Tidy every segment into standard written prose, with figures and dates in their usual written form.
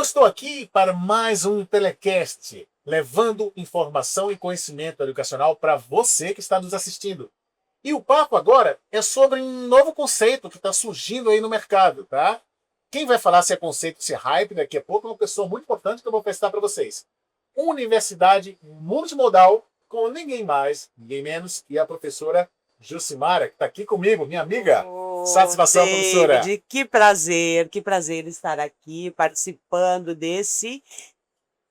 Eu estou aqui para mais um telecast, levando informação e conhecimento educacional para você que está nos assistindo. E o papo agora é sobre um novo conceito que está surgindo aí no mercado, tá? Quem vai falar se é conceito, se é hype, daqui a pouco é uma pessoa muito importante que eu vou apresentar para vocês. Universidade multimodal com ninguém mais, ninguém menos que a professora Jucimara, que está aqui comigo, minha amiga. Satisfação, professora. David, que prazer estar aqui participando desse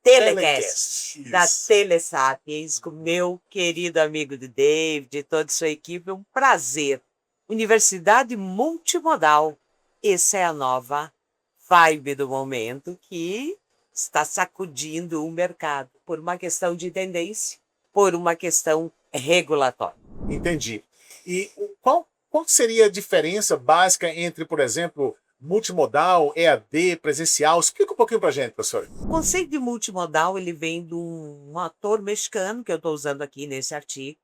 telecast da Isso. Telesapiens com meu querido amigo de David e toda a sua equipe. Um prazer. Universidade multimodal. Essa é a nova vibe do momento que está sacudindo o mercado por uma questão de tendência, por uma questão regulatória. Entendi. E qual seria a diferença básica entre, por exemplo, multimodal, EAD, presencial? Explica um pouquinho para a gente, professor. O conceito de multimodal ele vem de um ator mexicano que eu estou usando aqui nesse artigo,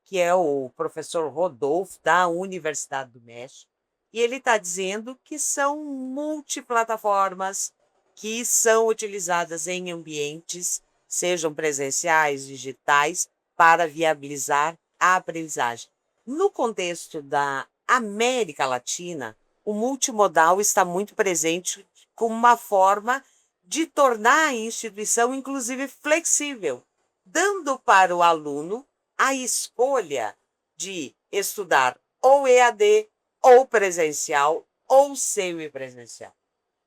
que é o professor Rodolfo, da Universidade do México, e ele está dizendo que são multiplataformas que são utilizadas em ambientes, sejam presenciais, digitais, para viabilizar a aprendizagem. No contexto da América Latina, o multimodal está muito presente como uma forma de tornar a instituição, inclusive, flexível, dando para o aluno a escolha de estudar ou EAD, ou presencial, ou semipresencial.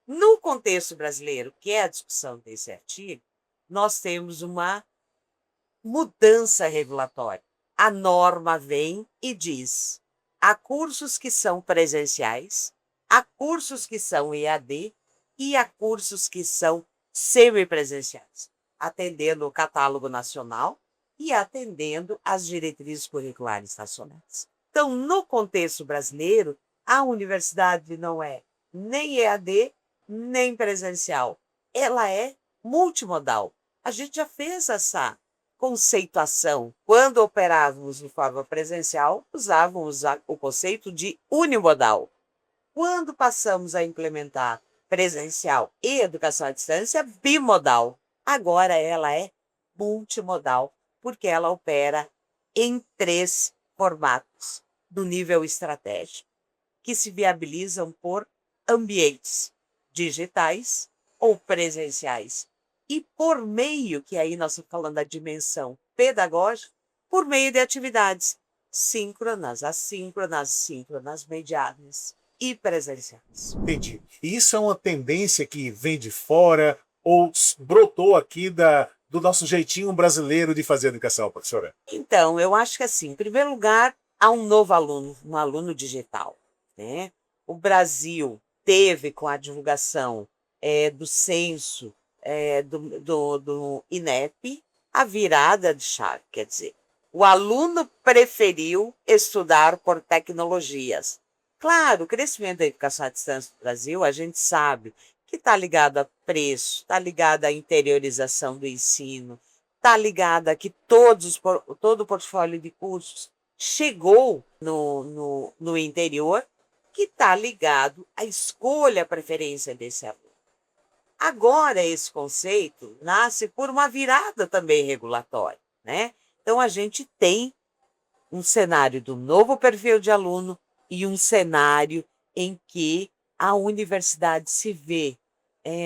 No contexto brasileiro, que é a discussão desse artigo, nós temos uma mudança regulatória. A norma vem e diz: há cursos que são presenciais, há cursos que são EAD e há cursos que são semipresenciais, atendendo o catálogo nacional e atendendo às diretrizes curriculares nacionais. Então, no contexto brasileiro, a universidade não é nem EAD, nem presencial. Ela é multimodal. A gente já fez essa conceituação. Quando operávamos de forma presencial, usávamos o conceito de unimodal. Quando passamos a implementar presencial e educação à distância, bimodal. Agora ela é multimodal, porque ela opera em 3 formatos do nível estratégico, que se viabilizam por ambientes digitais ou presenciais. E por meio, que aí nós estamos falando da dimensão pedagógica, por meio de atividades síncronas, assíncronas, síncronas, mediadas e presenciais. Entendi. E isso é uma tendência que vem de fora ou brotou aqui do nosso jeitinho brasileiro de fazer educação, professora? Então, eu acho que assim, em primeiro lugar, há um novo aluno, um aluno digital, né? O Brasil teve, com a divulgação do censo do INEP, a virada de chave, quer dizer, o aluno preferiu estudar por tecnologias. Claro, o crescimento da educação à distância no Brasil, a gente sabe que está ligado a preço, está ligado à interiorização do ensino, está ligado a que todo o portfólio de cursos chegou no interior, que está ligado à escolha, à preferência desse aluno. Agora, esse conceito nasce por uma virada também regulatória, né? Então, a gente tem um cenário do novo perfil de aluno e um cenário em que a universidade se vê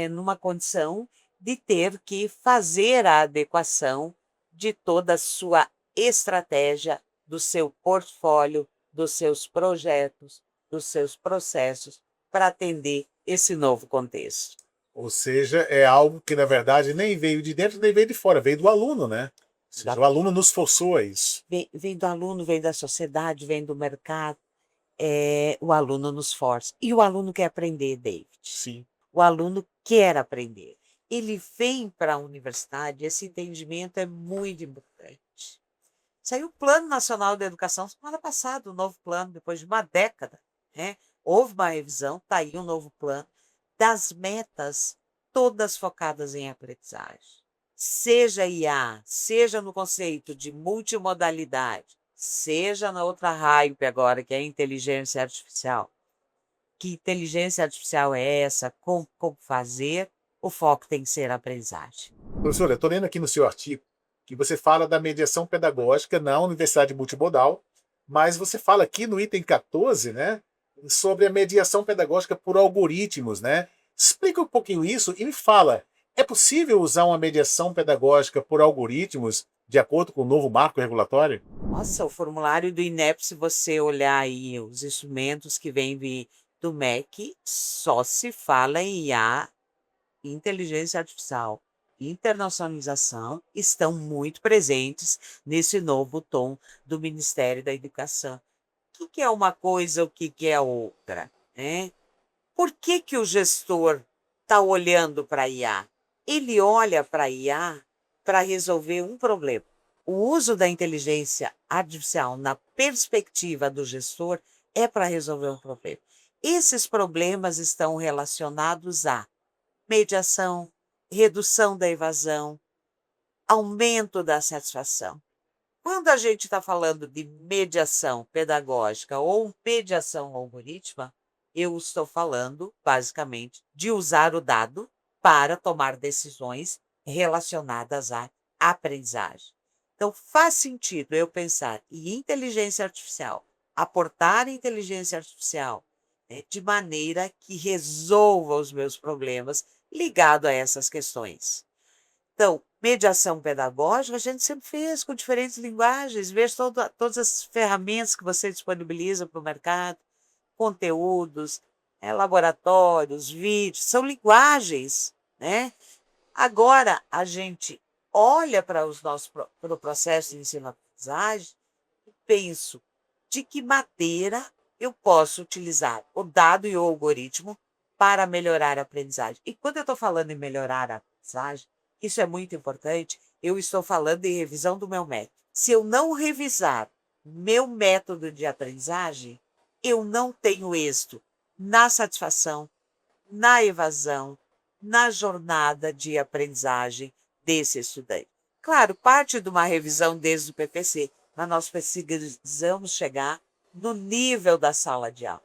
numa condição de ter que fazer a adequação de toda a sua estratégia, do seu portfólio, dos seus projetos, dos seus processos, para atender esse novo contexto. Ou seja, é algo que, na verdade, nem veio de dentro, nem veio de fora, veio do aluno, né? Ou seja, o aluno nos forçou a isso. Vem do aluno, vem da sociedade, vem do mercado. O aluno nos força. E o aluno quer aprender, David. Sim. O aluno quer aprender. Ele vem para a universidade, esse entendimento é muito importante. Saiu o Plano Nacional de Educação semana passada, o novo plano, depois de uma década, né? Houve uma revisão, está aí um novo plano, das metas todas focadas em aprendizagem. Seja IA, seja no conceito de multimodalidade, seja na outra hype agora, que é a inteligência artificial. Que inteligência artificial é essa? Como fazer? o foco tem que ser a aprendizagem. Professora, eu estou lendo aqui no seu artigo que você fala da mediação pedagógica na Universidade Multimodal, mas você fala aqui no item 14, né, sobre a mediação pedagógica por algoritmos, né? Explica um pouquinho isso e me fala, é possível usar uma mediação pedagógica por algoritmos de acordo com o novo marco regulatório? Nossa, o formulário do INEP, se você olhar aí os instrumentos que vêm do MEC, só se fala em IA, inteligência artificial, internacionalização, estão muito presentes nesse novo tom do Ministério da Educação. O que é uma coisa, o que é outra, né? Por que o gestor está olhando para a IA? Ele olha para a IA para resolver um problema. O uso da inteligência artificial na perspectiva do gestor é para resolver um problema. Esses problemas estão relacionados a mediação, redução da evasão, aumento da satisfação. Quando a gente está falando de mediação pedagógica ou mediação algorítmica, eu estou falando, basicamente, de usar o dado para tomar decisões relacionadas à aprendizagem. Então, faz sentido eu pensar em inteligência artificial, aportar inteligência artificial, né, de maneira que resolva os meus problemas ligado a essas questões. Então, mediação pedagógica a gente sempre fez com diferentes linguagens, veja todas as ferramentas que você disponibiliza para o mercado, conteúdos, laboratórios, vídeos, são linguagens, né? Agora, a gente olha para para o processo de ensino-aprendizagem e penso de que maneira eu posso utilizar o dado e o algoritmo para melhorar a aprendizagem. E quando eu estou falando em melhorar a aprendizagem, isso é muito importante, eu estou falando em revisão do meu método. Se eu não revisar meu método de aprendizagem, eu não tenho êxito na satisfação, na evasão, na jornada de aprendizagem desse estudante. Claro, parte de uma revisão desde o PPC, mas nós precisamos chegar no nível da sala de aula.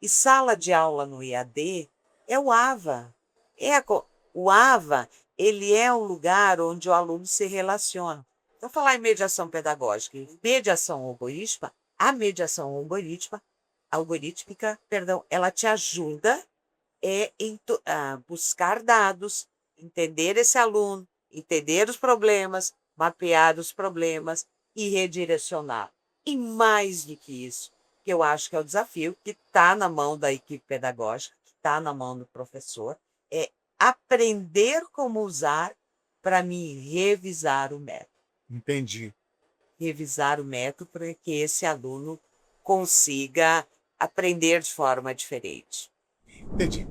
E sala de aula no IAD é o AVA. O AVA, ele é um lugar onde o aluno se relaciona. Então, falar em mediação pedagógica e mediação algorítmica, a mediação algorítmica, ela te ajuda a buscar dados, entender esse aluno, entender os problemas, mapear os problemas e redirecionar. E mais do que isso, que eu acho que é o desafio que está na mão da equipe pedagógica, que está na mão do professor, é aprender como usar para me revisar o método. Entendi. Revisar o método para que esse aluno consiga aprender de forma diferente. Entendi.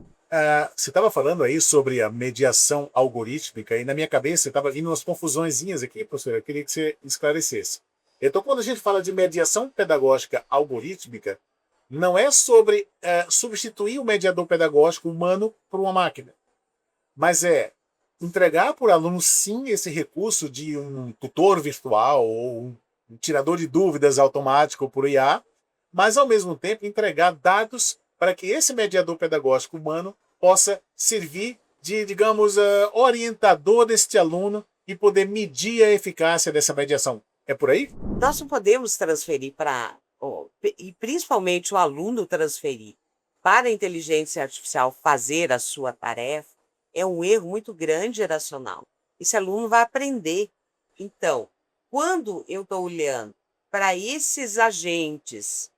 Você estava falando aí sobre a mediação algorítmica e na minha cabeça estava vindo umas confusõezinhas aqui, professor. Eu queria que você esclarecesse. Então, quando a gente fala de mediação pedagógica algorítmica, não é sobre substituir o mediador pedagógico humano por uma máquina, mas é entregar para o aluno, sim, esse recurso de um tutor virtual ou um tirador de dúvidas automático por IA, mas, ao mesmo tempo, entregar dados para que esse mediador pedagógico humano possa servir de, digamos, orientador deste aluno e poder medir a eficácia dessa mediação. É por aí? Nós não podemos transferir e principalmente o aluno transferir para a inteligência artificial fazer a sua tarefa, é um erro muito grande geracional. Esse aluno vai aprender. Então, quando eu estou olhando para esses agentes,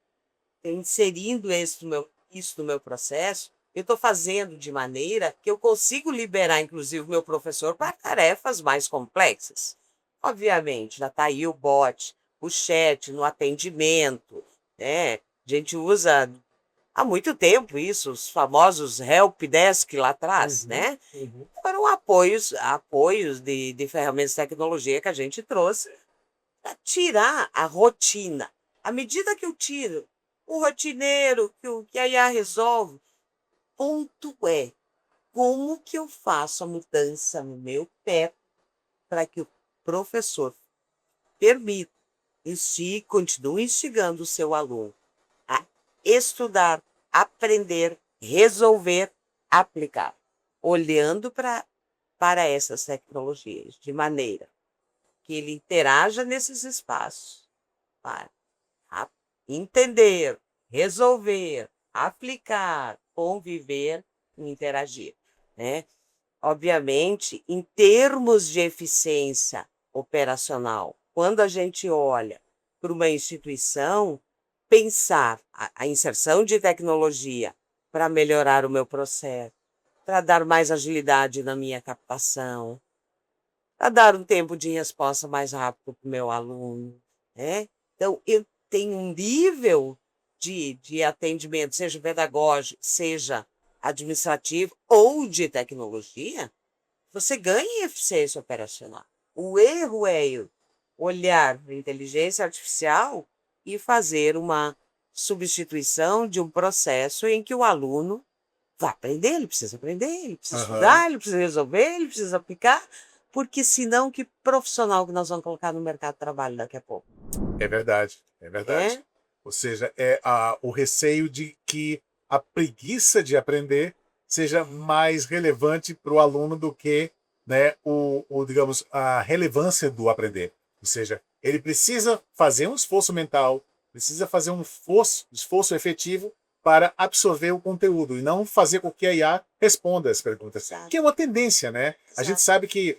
inserindo isso no meu processo, eu estou fazendo de maneira que eu consigo liberar, inclusive, o meu professor para tarefas mais complexas. Obviamente, já está aí o bot, o chat no atendimento, né? A gente usa há muito tempo isso, os famosos help desk lá atrás, né? Foram apoios de ferramentas de tecnologia que a gente trouxe para tirar a rotina. À medida que eu tiro o rotineiro, que a IA resolve, ponto é como que eu faço a mudança no meu pé para que o professor permita e continue instigando o seu aluno a estudar, aprender, resolver, aplicar, olhando para para essas tecnologias, de maneira que ele interaja nesses espaços para entender, resolver, aplicar, conviver e interagir, né? Obviamente, em termos de eficiência operacional, quando a gente olha para uma instituição, pensar a inserção de tecnologia para melhorar o meu processo, para dar mais agilidade na minha captação, para dar um tempo de resposta mais rápido para o meu aluno, né? Então, eu tenho um nível de atendimento, seja pedagógico, seja administrativo ou de tecnologia, você ganha em eficiência operacional. O erro é eu olhar para a inteligência artificial e fazer uma substituição de um processo em que o aluno vai aprender, ele precisa Aham. estudar, ele precisa resolver, ele precisa aplicar, porque senão que profissional que nós vamos colocar no mercado de trabalho daqui a pouco? É verdade, é verdade. É? Ou seja, o receio de que a preguiça de aprender seja mais relevante para o aluno do que, né, digamos, a relevância do aprender. Ou seja, ele precisa fazer um esforço mental, precisa fazer um esforço efetivo para absorver o conteúdo e não fazer com que a IA responda as perguntas, Exato. que é uma tendência, né? A gente Exato. sabe que,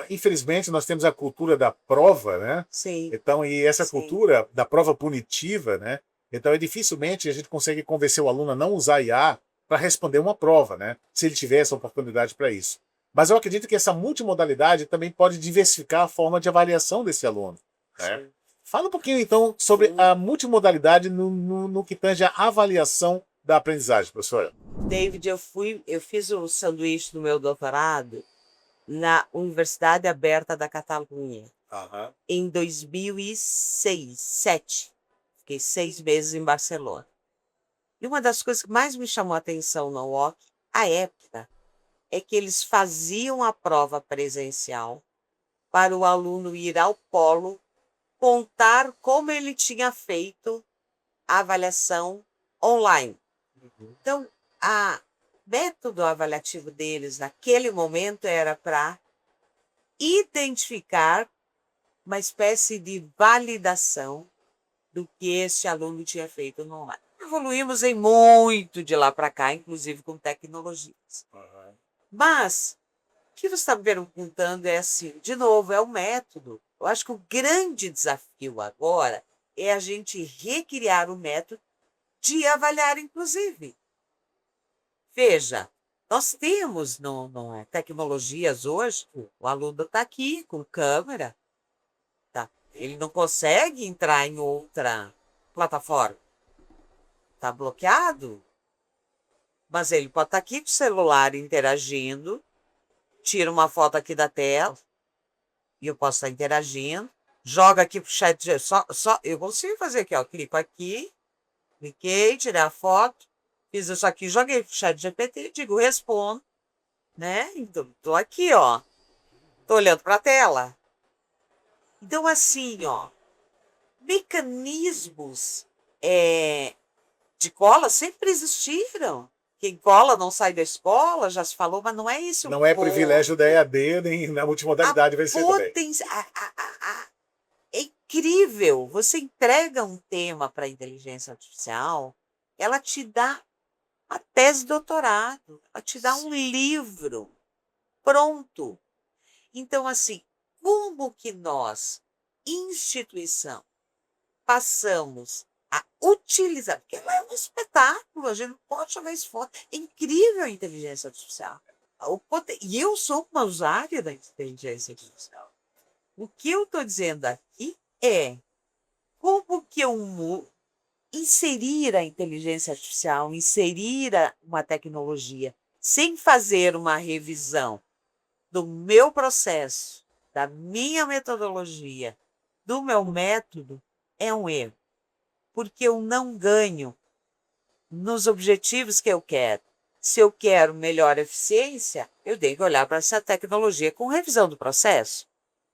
infelizmente, nós temos a cultura da prova, né? Sim, Então, e essa sim. cultura da prova punitiva, né? Então, dificilmente a gente consegue convencer o aluno a não usar IA para responder uma prova, né? Se ele tiver essa oportunidade para isso. Mas eu acredito que essa multimodalidade também pode diversificar a forma de avaliação desse aluno, né? Sim. Fala um pouquinho, então, sobre Sim. a multimodalidade no que tange a avaliação da aprendizagem, professora. David, eu fiz o sanduíche do meu doutorado na Universidade Aberta da Catalunha, Aham. em 2006, 2007. Fiquei 6 meses em Barcelona. E uma das coisas que mais me chamou a atenção na UOC, à época, é que eles faziam a prova presencial para o aluno ir ao polo contar como ele tinha feito a avaliação online. Então, o método avaliativo deles naquele momento era para identificar uma espécie de validação do que esse aluno tinha feito no online. Evoluímos em muito de lá para cá, inclusive com tecnologias. Aham. Mas o que você está me perguntando é assim, de novo, é o método. Eu acho que o grande desafio agora é a gente recriar o método de avaliar, inclusive. Veja, nós temos tecnologias hoje, o aluno está aqui com câmera, tá? Ele não consegue entrar em outra plataforma, está bloqueado, mas ele pode estar aqui com o celular interagindo, tira uma foto aqui da tela, e eu posso estar interagindo, joga aqui para o chat, eu consigo fazer aqui, ó, clico aqui, cliquei, tirei a foto, fiz isso aqui, joguei para o chat GPT, digo, respondo, né? Então, tô aqui, ó, tô olhando para a tela. Então, assim, ó, mecanismos de cola sempre existiram. Quem cola não sai da escola, já se falou, mas não é isso o Não é ponto. privilégio da EAD, nem na multimodalidade vai ser também. É incrível. Você entrega um tema para a inteligência artificial, ela te dá a tese de doutorado, ela te dá um livro pronto. Então, assim, como que nós, instituição, passamos a utilizar, porque ela é um espetáculo, a gente não pode jogar isso fora. É incrível a inteligência artificial. E eu sou uma usuária da inteligência artificial. O que eu estou dizendo aqui é como que eu inserir a inteligência artificial, inserir uma tecnologia, sem fazer uma revisão do meu processo, da minha metodologia, do meu método, é um erro. Porque eu não ganho nos objetivos que eu quero. Se eu quero melhor eficiência, eu tenho que olhar para essa tecnologia com revisão do processo.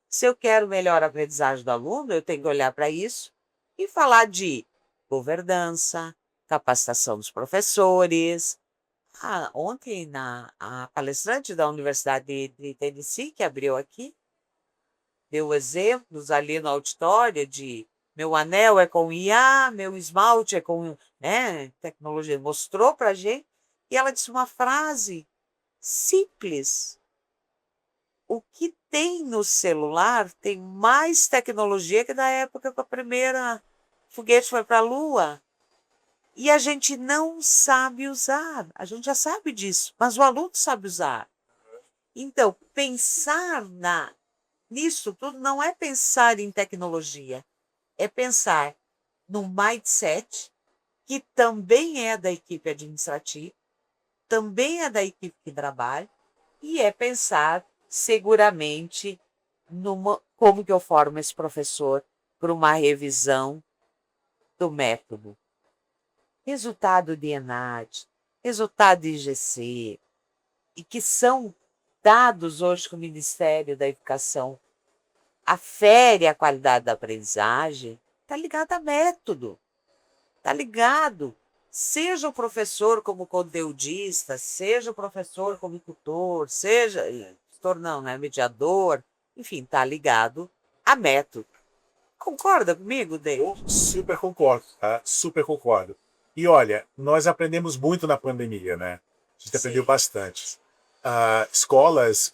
Se eu quero melhor aprendizagem do aluno, eu tenho que olhar para isso e falar de governança, capacitação dos professores, Ontem, a palestrante da Universidade de Tennessee, que abriu aqui, deu exemplos ali no auditório de meu anel é com IA, meu esmalte é com, né, tecnologia. Mostrou para a gente e ela disse uma frase simples. O que tem no celular tem mais tecnologia que da época que a primeira foguete foi para a Lua. E a gente não sabe usar. A gente já sabe disso, mas o aluno sabe usar. Então, pensar nisso tudo não é pensar em tecnologia, é pensar no mindset, que também é da equipe administrativa, também é da equipe que trabalha, e é pensar seguramente como que eu formo esse professor para uma revisão do método. Resultado de ENAD, resultado de IGC, e que são dados hoje que o Ministério da Educação afere a qualidade da aprendizagem, está ligado a método, está ligado. Seja o professor como conteudista, seja o professor como tutor, seja tutor não, né, mediador, enfim, está ligado a método. Concorda comigo, David? Eu super concordo, tá? Super concordo. E olha, nós aprendemos muito na pandemia, né? A gente aprendeu Sim. bastante. Escolas,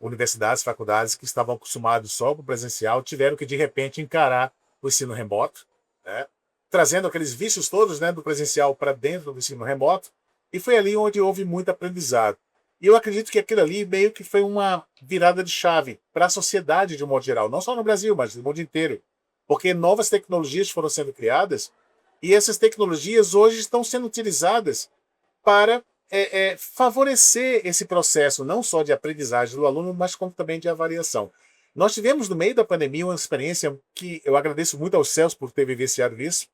universidades, faculdades que estavam acostumados só com o presencial tiveram que, de repente, encarar o ensino remoto, né? Trazendo aqueles vícios todos, né, do presencial para dentro do ensino remoto. E foi ali onde houve muito aprendizado. E eu acredito que aquilo ali meio que foi uma virada de chave para a sociedade de um modo geral, não só no Brasil, mas no mundo inteiro. Porque novas tecnologias foram sendo criadas e essas tecnologias hoje estão sendo utilizadas para favorecer esse processo, não só de aprendizagem do aluno, mas como também de avaliação. Nós tivemos, no meio da pandemia, uma experiência que eu agradeço muito aos céus por ter vivenciado isso,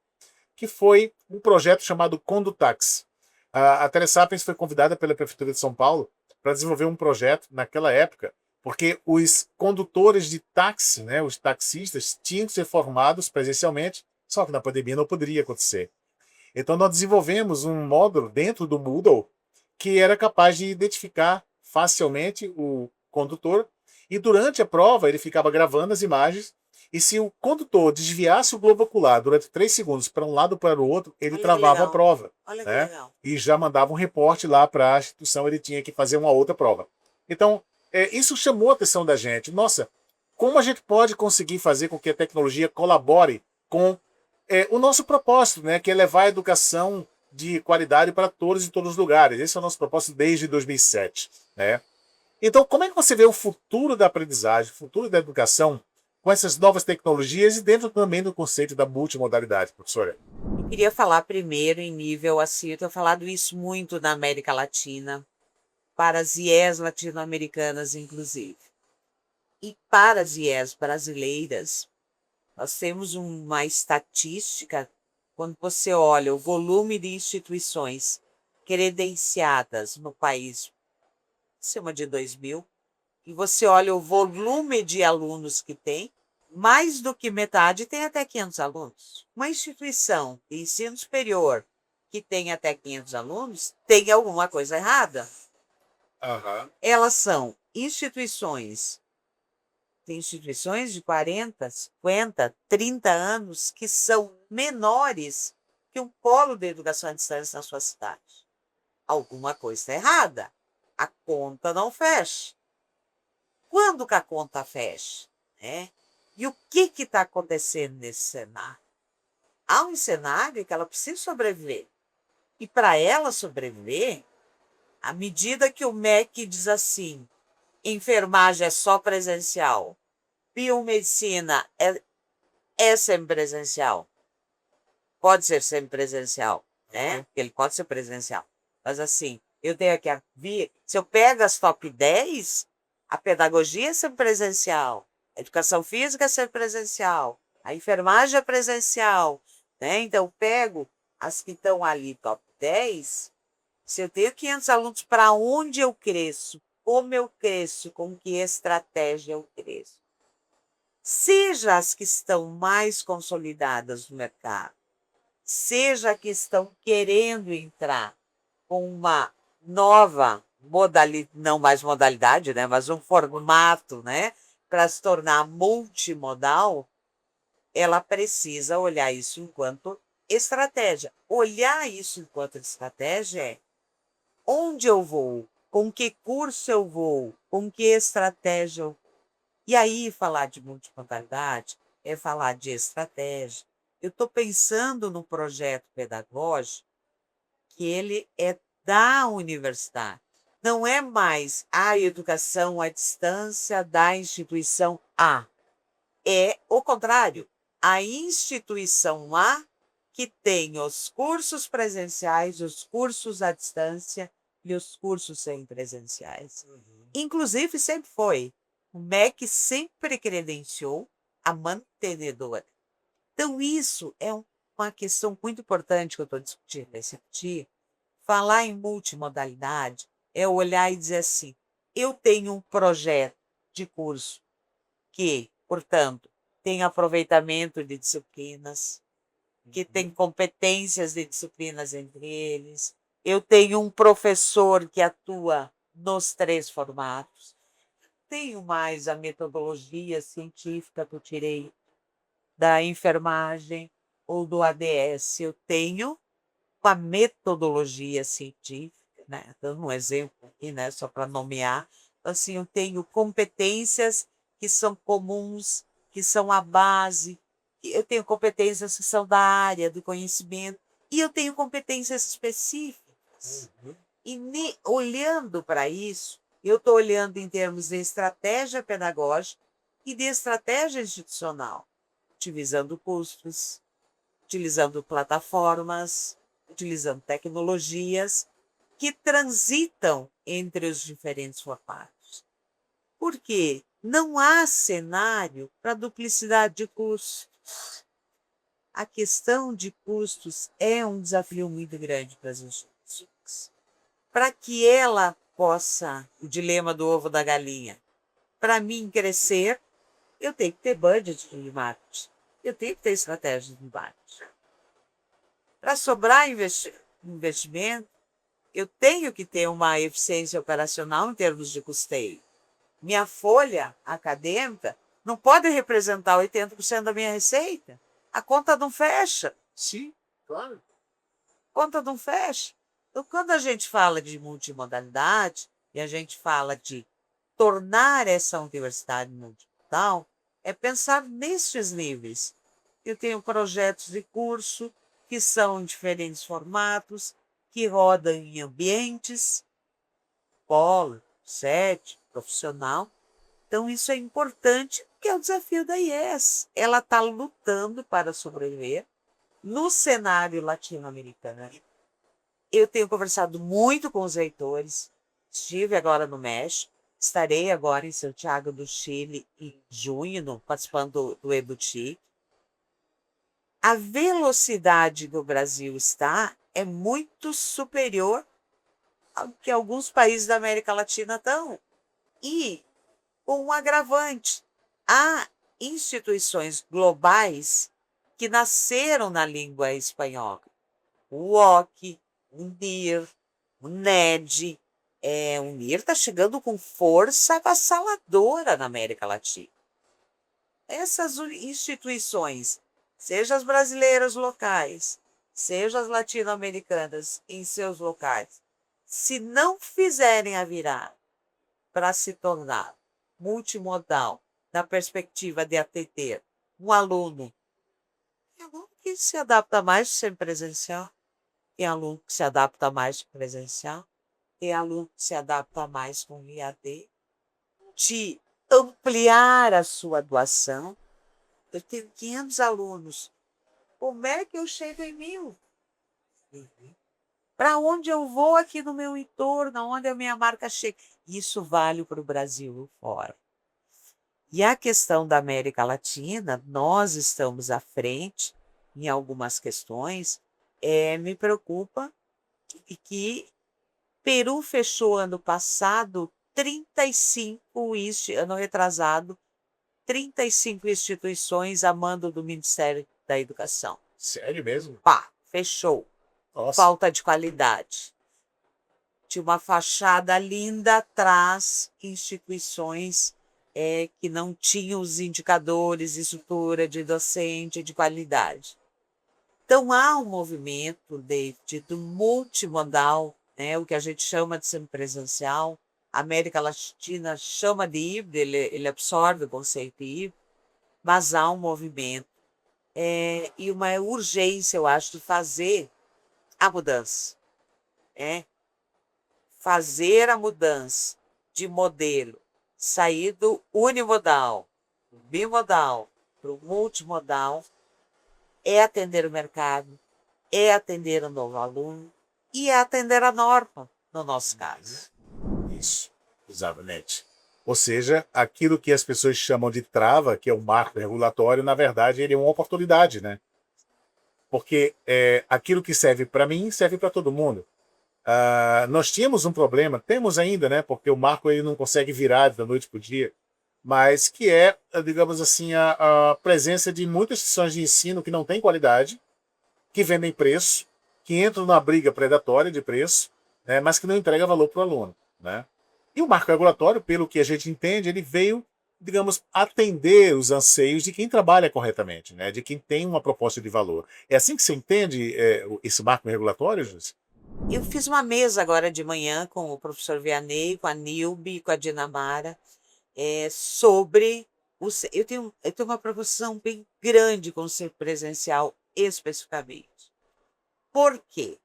que foi um projeto chamado Condutax. A Telesapiens foi convidada pela Prefeitura de São Paulo para desenvolver um projeto naquela época, porque os condutores de táxi, né, os taxistas, tinham que ser formados presencialmente, só que na pandemia não poderia acontecer. Então nós desenvolvemos um módulo dentro do Moodle que era capaz de identificar facilmente o condutor e durante a prova ele ficava gravando as imagens e se o condutor desviasse o globo ocular durante 3 segundos para um lado ou para o outro, ele Olha que travava a legal. prova. Olha que Né? legal. E já mandava um reporte lá para a instituição, ele tinha que fazer uma outra prova. Então, isso chamou a atenção da gente. Nossa, como a gente pode conseguir fazer com que a tecnologia colabore com o nosso propósito, né, que é levar a educação de qualidade para todos e todos os lugares. Esse é o nosso propósito desde 2007. Né? Então, como é que você vê o futuro da aprendizagem, o futuro da educação com essas novas tecnologias e dentro também do conceito da multimodalidade, professora? Eu queria falar primeiro em nível assim, eu tenho falado isso muito na América Latina, para as IES latino-americanas, inclusive. E para as IES brasileiras, nós temos uma estatística, quando você olha o volume de instituições credenciadas no país, acima de 2.000, e você olha o volume de alunos que tem, mais do que metade tem até 500 alunos. Uma instituição de ensino superior que tem até 500 alunos tem alguma coisa errada. Uhum. Elas são instituições, tem instituições de 40, 50, 30 anos que são menores que um polo de educação à distância na sua cidade. Alguma coisa está errada. A conta não fecha. Quando que a conta fecha? Né? E o que está acontecendo nesse cenário? Há um cenário que ela precisa sobreviver. E para ela sobreviver, à medida que o MEC diz assim, enfermagem é só presencial, biomedicina é semipresencial, pode ser semipresencial, né? Ele pode ser presencial. Mas assim, eu tenho aqui se eu pego as top 10, a pedagogia é semipresencial, a educação física é semipresencial, a enfermagem é presencial, né? Então, eu pego as que estão ali top 10, se eu tenho 500 alunos, para onde eu cresço? Como eu cresço? Com que estratégia eu cresço? Seja as que estão mais consolidadas no mercado, seja que estão querendo entrar com uma nova modalidade, não mais modalidade, né, mas um formato, né, para se tornar multimodal, ela precisa olhar isso enquanto estratégia. Olhar isso enquanto estratégia é onde eu vou, com que curso eu vou, com que estratégia eu... E aí, falar de multimodalidade é falar de estratégia. Eu estou pensando no projeto pedagógico que ele é da universidade. Não é mais a educação à distância da instituição A. É o contrário. A instituição A que tem os cursos presenciais, os cursos à distância e os cursos semipresenciais. Inclusive, sempre foi. O MEC sempre credenciou a mantenedora. Então, isso é uma questão muito importante que eu estou discutindo nesse artigo. Falar em multimodalidade é olhar e dizer assim: eu tenho um projeto de curso que, portanto, tem aproveitamento de disciplinas, que tem competências de disciplinas entre eles. Eu tenho um professor que atua nos 3 formatos. Tenho mais a metodologia científica que eu tirei da enfermagem ou do ADS. Eu tenho uma metodologia científica, né? Dando um exemplo aqui, né? Só para nomear. Assim, eu tenho competências que são comuns, que são a base, eu tenho competências que são da área do conhecimento, e eu tenho competências específicas. E olhando para isso, eu estou olhando em termos de estratégia pedagógica e de estratégia institucional, utilizando custos, utilizando plataformas, utilizando tecnologias que transitam entre os diferentes formatos. Porque não há cenário para duplicidade de custos. A questão de custos é um desafio muito grande para as instituições. Para que ela possa, o dilema do ovo da galinha, para mim crescer, eu tenho que ter budget de marketing, eu tenho que ter estratégia de marketing. Para sobrar investimento, eu tenho que ter uma eficiência operacional em termos de custeio. Minha folha acadêmica não pode representar 80% da minha receita. A conta não fecha. Sim, claro. A conta não fecha. Então, quando a gente fala de multimodalidade e a gente fala de tornar essa universidade multimodal, é pensar nestes níveis. Eu tenho projetos de curso que são em diferentes formatos, que rodam em ambientes, polo, sede, profissional. Então, isso é importante, porque é o desafio da IES. Ela está lutando para sobreviver no cenário latino-americano. Eu tenho conversado muito com os reitores, estive agora no México, estarei agora em Santiago do Chile em junho, participando do EBUTIC. A velocidade que o Brasil está é muito superior ao que alguns países da América Latina estão. E com um agravante, há instituições globais que nasceram na língua espanhola. O UOC, o NIR, o NED. O NIR está chegando com força avassaladora na América Latina. Essas instituições, seja as brasileiras locais, seja as latino-americanas em seus locais, se não fizerem a virada para se tornar multimodal, na perspectiva de atender um aluno, tem aluno que se adapta mais semipresencial, tem aluno que se adapta mais presencial, tem aluno que se adapta mais com IAD, de ampliar a sua doação. Eu tenho 500 alunos. Como é que eu chego em 1000? Para onde eu vou aqui no meu entorno, onde a minha marca chega? Isso vale para o Brasil fora. E a questão da América Latina, nós estamos à frente em algumas questões. Me preocupa que Peru fechou ano passado 35, ano retrasado, 35 instituições a mando do Ministério da Educação. Sério mesmo? Fechou. Nossa. Falta de qualidade. tinha uma fachada linda atrás, instituições que não tinham os indicadores de estrutura, de docente, de qualidade. Então, há um movimento, David, do multimodal, né, o que a gente chama de semipresencial. A América Latina chama de híbrido, ele absorve o conceito de híbrido, mas há um movimento e uma urgência, eu acho, de fazer a mudança. Fazer a mudança de modelo, sair do unimodal, do bimodal, para o multimodal, é atender o mercado, é atender o novo aluno e é atender a norma, no nosso caso. Isso, exatamente. Ou seja, aquilo que as pessoas chamam de trava, que é o marco regulatório, na verdade, ele é uma oportunidade, né? Porque aquilo que serve para mim, serve para todo mundo. Nós tínhamos um problema, temos ainda, né? Porque o marco ele não consegue virar da noite para o dia, mas que é, digamos assim, a presença de muitas instituições de ensino que não têm qualidade, que vendem preço, que entram na briga predatória de preço, né, mas que não entrega valor para o aluno, né? E o marco regulatório, pelo que a gente entende, ele veio, digamos, atender os anseios de quem trabalha corretamente, né, de quem tem uma proposta de valor. É assim que você entende esse marco regulatório, Júcia? Eu fiz uma mesa agora de manhã com o professor Vianney, com a Nilbe, com a Dinamara, sobre eu tenho uma preocupação bem grande com o ser presencial especificamente. Por quê?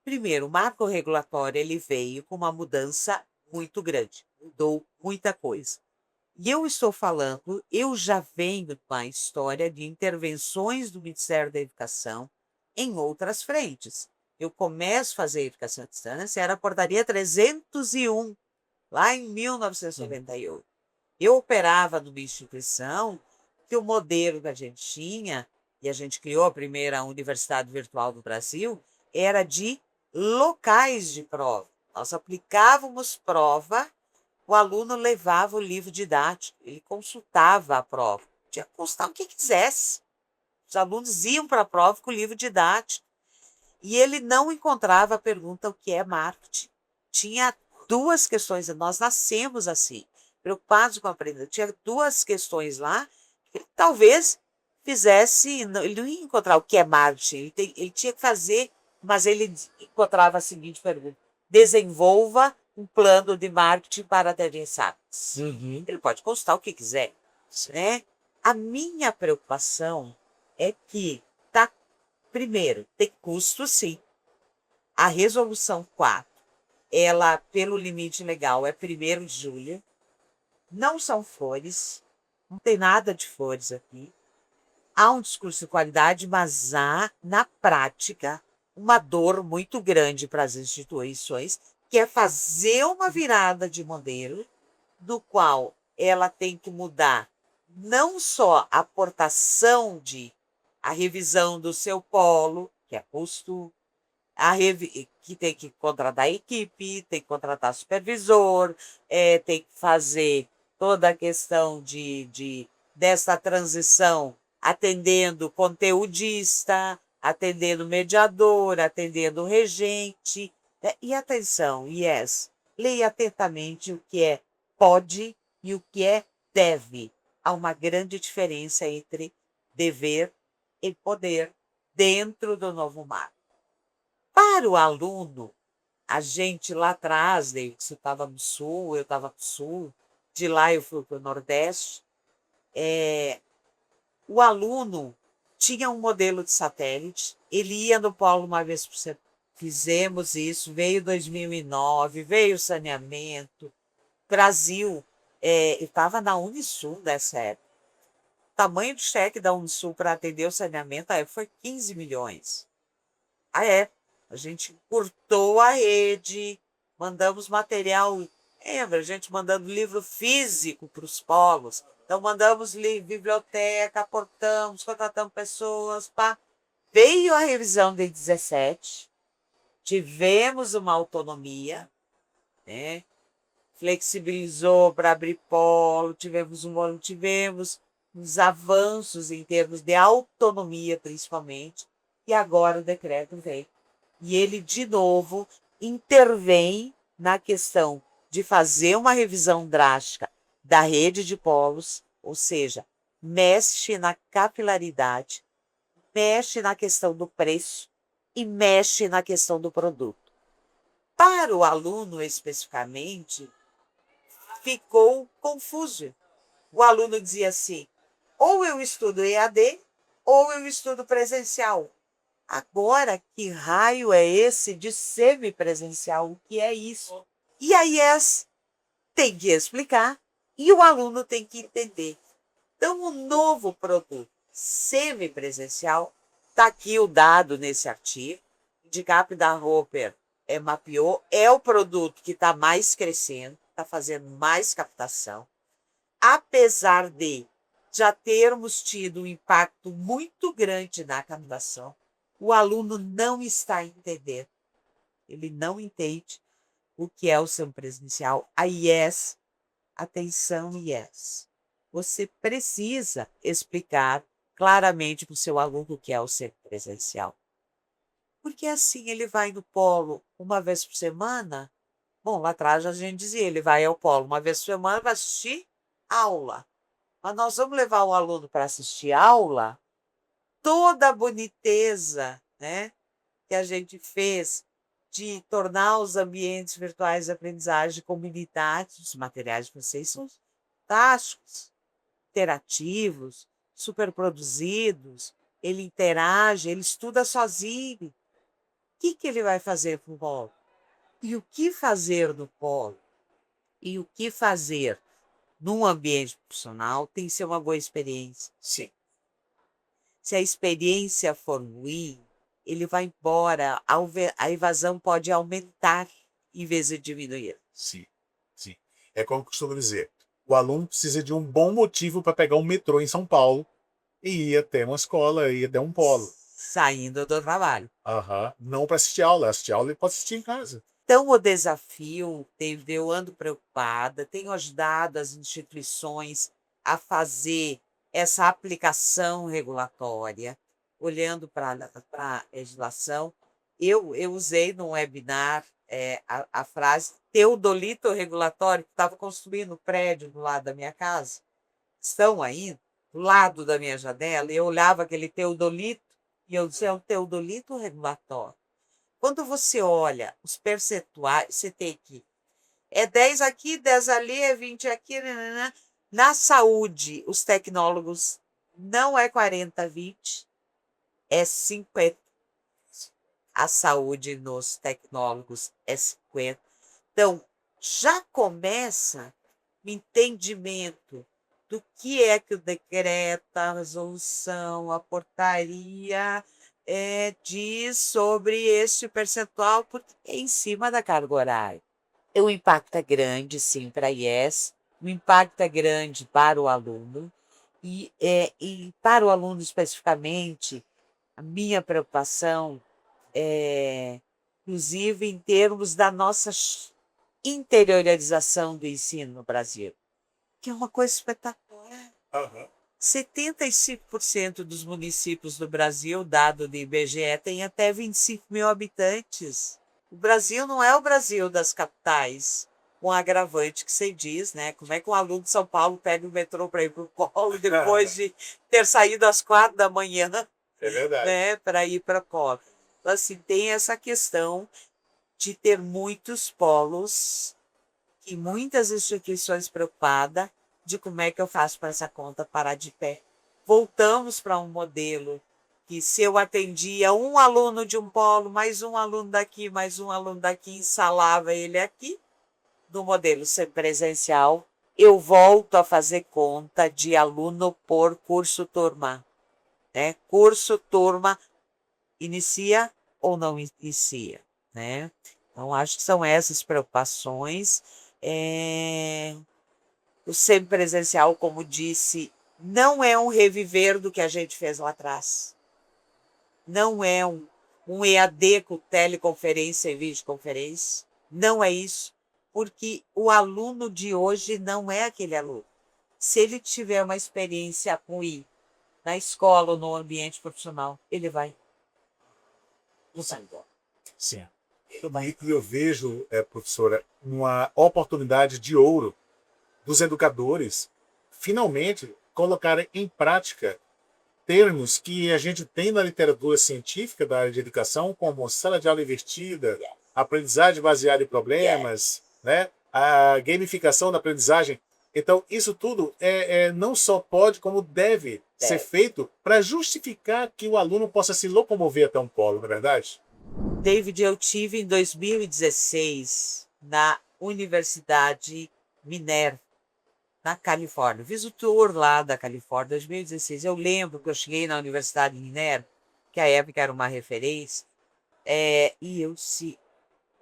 Primeiro, o marco regulatório ele veio com uma mudança muito grande, mudou muita coisa. E eu estou falando, eu já venho de uma história de intervenções do Ministério da Educação em outras frentes. Eu começo a fazer educação à distância, era a portaria 301, lá em 1998. Eu operava numa instituição que o modelo que a gente tinha, e a gente criou a primeira universidade virtual do Brasil, era de locais de prova. Nós aplicávamos prova, o aluno levava o livro didático, ele consultava a prova, podia consultar o que quisesse. Os alunos iam para a prova com o livro didático e ele não encontrava a pergunta o que é marketing. Tinha duas questões, nós nascemos assim, preocupados com a aprendizagem. Tinha duas questões lá que ele talvez fizesse, ele não ia encontrar o que é marketing, ele tinha que fazer, mas ele encontrava a seguinte pergunta: desenvolva um plano de marketing para adversários. Ele pode consultar o que quiser, né? A minha preocupação é que, primeiro, tem custo, sim. A resolução 4, ela, pelo limite legal, é 1º de julho. Não são flores, não tem nada de flores aqui. Há um discurso de qualidade, mas há, na prática, uma dor muito grande para as instituições, que é fazer uma virada de modelo, do qual ela tem que mudar não só a aportação a revisão do seu polo, que é custo, que tem que contratar equipe, tem que contratar supervisor, tem que fazer toda a questão dessa transição, atendendo conteudista, atendendo mediador, atendendo regente. E atenção, leia atentamente o que pode e o que deve. Há uma grande diferença entre dever e poder dentro do novo marco. Para o aluno, a gente lá atrás, você estava no sul, eu estava no sul, de lá eu fui para o Nordeste, o aluno tinha um modelo de satélite, ele ia no polo uma vez por semana. Fizemos isso, veio 2009, veio saneamento. Brasil, eu estava na Unisul nessa época. O tamanho do cheque da Unisul para atender o saneamento foi 15 milhões. A gente cortou a rede, mandamos material, lembra? A gente mandando livro físico para os polos. Então, mandamos biblioteca, aportamos, contratamos pessoas. Veio a revisão de 17, tivemos uma autonomia, né? Flexibilizou para abrir polo, tivemos uns avanços em termos de autonomia, principalmente, e agora o decreto veio. E ele, de novo, intervém na questão de fazer uma revisão drástica da rede de polos, ou seja, mexe na capilaridade, mexe na questão do preço e mexe na questão do produto. Para o aluno especificamente, ficou confuso. O aluno dizia assim: ou eu estudo EAD ou eu estudo presencial. Agora, que raio é esse de semipresencial? O que é isso? E a IES tem que explicar e o aluno tem que entender. Então, o novo produto semipresencial, está aqui o dado nesse artigo, o DICAP da Roper mapeou, é o produto que está mais crescendo, está fazendo mais captação, apesar de já termos tido um impacto muito grande na captação, o aluno não está entendendo. Ele não entende o que é o semipresencial. A IES, atenção IES, você precisa explicar claramente para o seu aluno o que é o semipresencial. Porque assim ele vai no polo uma vez por semana. Bom, lá atrás a gente dizia, ele vai ao polo uma vez por semana para assistir aula. Mas nós vamos levar o aluno para assistir aula, toda a boniteza, né, que a gente fez de tornar os ambientes virtuais de aprendizagem comunitários, os materiais de vocês são fantásticos, interativos, super produzidos, ele interage, ele estuda sozinho. O que ele vai fazer com o polo? E o que fazer no polo? E o que fazer num ambiente profissional tem que ser uma boa experiência. Sim. Se a experiência for ruim, ele vai embora, a evasão pode aumentar em vez de diminuir. Sim, sim. É como eu costumo dizer, o aluno precisa de um bom motivo para pegar um metrô em São Paulo e ir até uma escola, ir até um polo. Saindo do trabalho. Não para assistir aula. Assistir aula ele pode assistir em casa. Então, o desafio, eu ando preocupada, tenho ajudado as instituições a fazer essa aplicação regulatória, olhando para a legislação. Eu usei no webinar a frase teodolito regulatório, que estava construindo um prédio do lado da minha casa, estão aí, do lado da minha janela, e eu olhava aquele teodolito, e eu dizia, é um teodolito regulatório. Quando você olha os percentuais, você tem que é 10 aqui, 10 ali, é 20 aqui. Nanana. Na saúde, os tecnólogos não é 40-20, é 50. A saúde nos tecnólogos é 50. Então, já começa o entendimento do que é que o decreto, a resolução, a portaria diz sobre este percentual, porque é em cima da carga horária. O impacto é grande, sim, para a IES, o impacto é grande para o aluno, e para o aluno especificamente, a minha preocupação é, inclusive, em termos da nossa interiorização do ensino no Brasil, que é uma coisa espetacular. 75% dos municípios do Brasil, dado do IBGE, tem até 25 mil habitantes. O Brasil não é o Brasil das capitais, um agravante que você diz, né? Como é que um aluno de São Paulo pega o metrô para ir para o polo depois de ter saído às 4 da manhã, É verdade, né, para ir para o polo? Então, assim, tem essa questão de ter muitos polos e muitas instituições preocupadas de como é que eu faço para essa conta parar de pé. Voltamos para um modelo que, se eu atendia um aluno de um polo, mais um aluno daqui, mais um aluno daqui, instalava ele aqui, no modelo semipresencial, eu volto a fazer conta de aluno por curso turma. Né? Curso turma inicia ou não inicia. Né? Então, acho que são essas preocupações. O semipresencial, como disse, não é um reviver do que a gente fez lá atrás. Não é um EAD com teleconferência e videoconferência. Não é isso, porque o aluno de hoje não é aquele aluno. Se ele tiver uma experiência ruim na escola ou no ambiente profissional, ele vai. Não sai embora. Sim. E eu vejo, professora, uma oportunidade de ouro dos educadores finalmente colocarem em prática termos que a gente tem na literatura científica da área de educação, como sala de aula invertida, aprendizagem baseada em problemas, né? A gamificação da aprendizagem. Então, isso tudo não só pode, como deve ser feito para justificar que o aluno possa se locomover até um polo, não é verdade? David, eu tive em 2016 na Universidade Minerva, na Califórnia. Fiz o tour lá da Califórnia, 2016. Eu lembro que eu cheguei na Universidade Minerva, que à época era uma referência, e eu se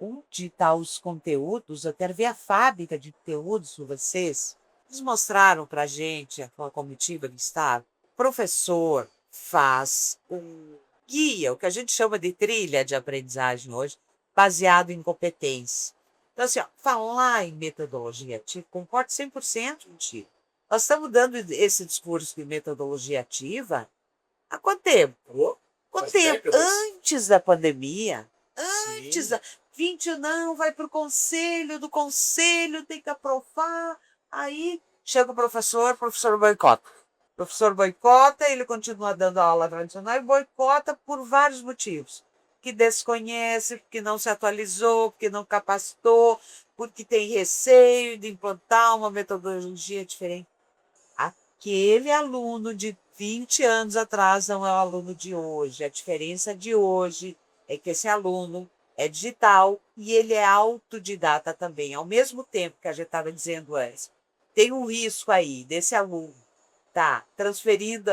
onde estão os conteúdos, eu quero ver a fábrica de conteúdos de vocês. Eles mostraram para a gente, a comitiva que estava, o professor faz um guia, o que a gente chama de trilha de aprendizagem hoje, baseado em competência. Então, assim, ó, falar em metodologia ativa, concordo 100% contigo. Nós estamos dando esse discurso de metodologia ativa há quanto tempo? Quanto tempo? Décadas. Antes da pandemia. Antes Sim. da... 20 não, vai para o conselho, do conselho tem que aprovar. Aí chega o professor boicota. O professor boicota, ele continua dando aula tradicional e boicota por vários motivos. Que desconhece, porque não se atualizou, porque não capacitou, porque tem receio de implantar uma metodologia diferente. Aquele aluno de 20 anos atrás não é o aluno de hoje. A diferença de hoje é que esse aluno é digital e ele é autodidata também. Ao mesmo tempo que a gente estava dizendo antes, tem um risco aí desse aluno estar transferindo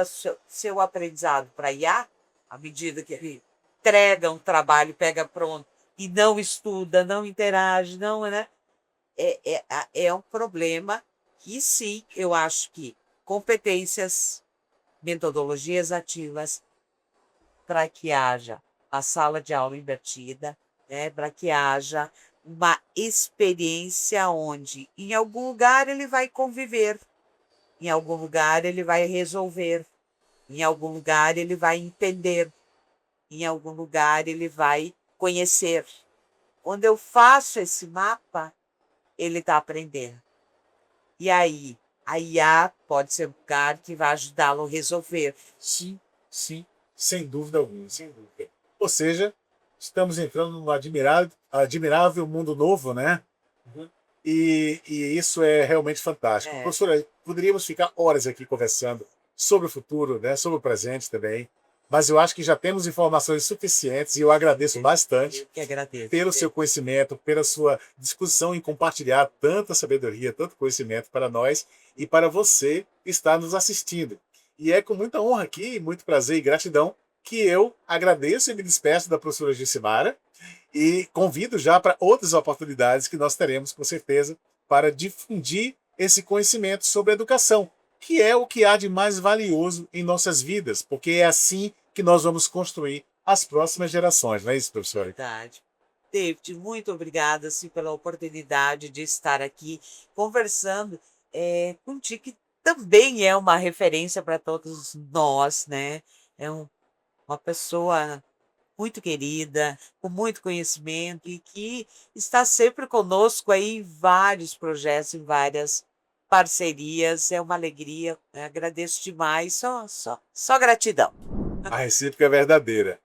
seu aprendizado para IA, à medida que ele entrega um trabalho, pega pronto, e não estuda, não interage, não, né? É um problema que, sim, eu acho que competências, metodologias ativas, para que haja a sala de aula invertida, né, para que haja uma experiência onde, em algum lugar, ele vai conviver, em algum lugar, ele vai resolver, em algum lugar, ele vai entender, em algum lugar, ele vai conhecer. Quando eu faço esse mapa, ele está aprendendo. E aí, a IA pode ser um lugar que vai ajudá-lo a resolver. Sim, sim, sem dúvida alguma, sem dúvida. Ou seja, estamos entrando num admirável mundo novo, né? E isso é realmente fantástico. Professora, poderíamos ficar horas aqui conversando sobre o futuro, né? Sobre o presente também, mas eu acho que já temos informações suficientes e eu agradeço bastante Eu que agradeço. pelo seu conhecimento, pela sua disposição em compartilhar tanta sabedoria, tanto conhecimento para nós e para você que está nos assistindo. E é com muita honra aqui, muito prazer e gratidão que eu agradeço e me despeço da professora Jucimara e convido já para outras oportunidades que nós teremos, com certeza, para difundir esse conhecimento sobre educação, que é o que há de mais valioso em nossas vidas, porque é assim que nós vamos construir as próximas gerações, não é isso, professora? Verdade. David, muito obrigada assim, pela oportunidade de estar aqui conversando contigo, que também é uma referência para todos nós, né? É uma pessoa muito querida, com muito conhecimento e que está sempre conosco aí em vários projetos, em várias parcerias. É uma alegria, agradeço demais, só gratidão. A recíproca é verdadeira.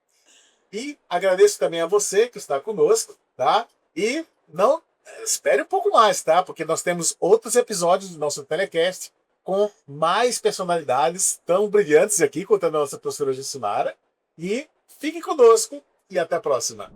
E agradeço também a você que está conosco, tá? E não espere um pouco mais, tá? Porque nós temos outros episódios do nosso telecast com mais personalidades tão brilhantes aqui quanto a nossa professora Jucimara. E fique conosco e até a próxima.